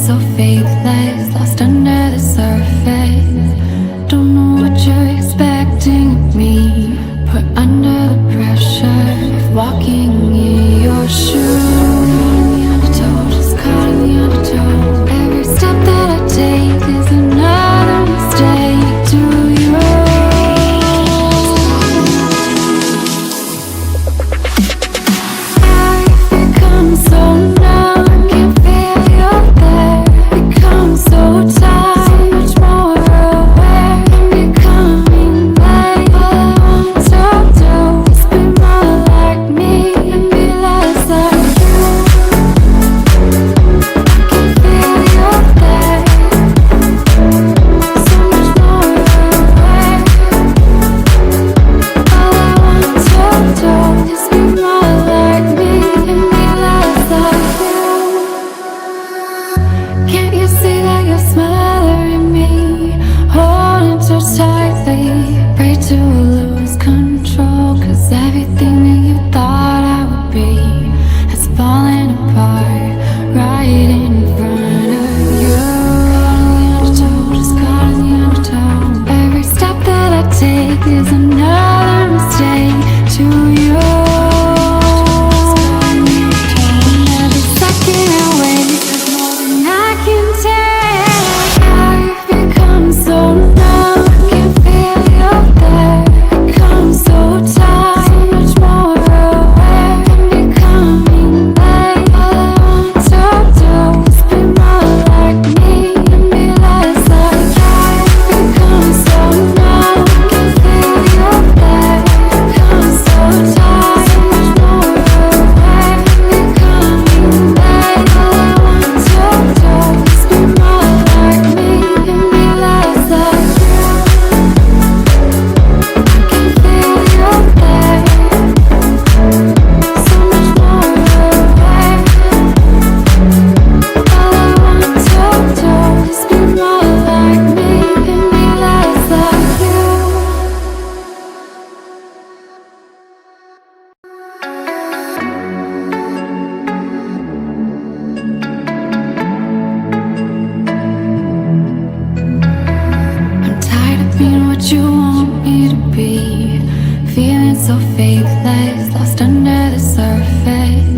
so faithless, lost under the surface. Don't know what you're expecting of me. Put under the pressure of walking in your shoes. The undertow, just caught in the undertow. Every step that I take is another mistake to you. I've become so numb, I can't feel you're there. Become so tired, so much more aware. I'm becoming late. All I want to do is be more like me and be less like you. I can feel you're there, so much more aware. All I want to do is be more like me and be less like you. Can't you see that you're smothering me, holding too tightly? Pray to lose control, 'cause everything that you thought I would be has fallen apart right in front of you. Undertow, just caught in the undertow. Every step that I take is another mistake to you. Every second I waste is more than I can take. I've become so numb, I can't feel you're there. Become so tired, so much more aware. I'm becoming late. All I want to do is be more like me and be less like you. I've become so numb, I can't feel you're there. Become so tired, so much more aware. I'm becoming late. All I want to do is be more like me and be less like you. I can feel you're there, so much more aware. All I want to do is be more like me and be less like you. I'm tired of being what you want me to be, feeling so faithless, lost under the surface.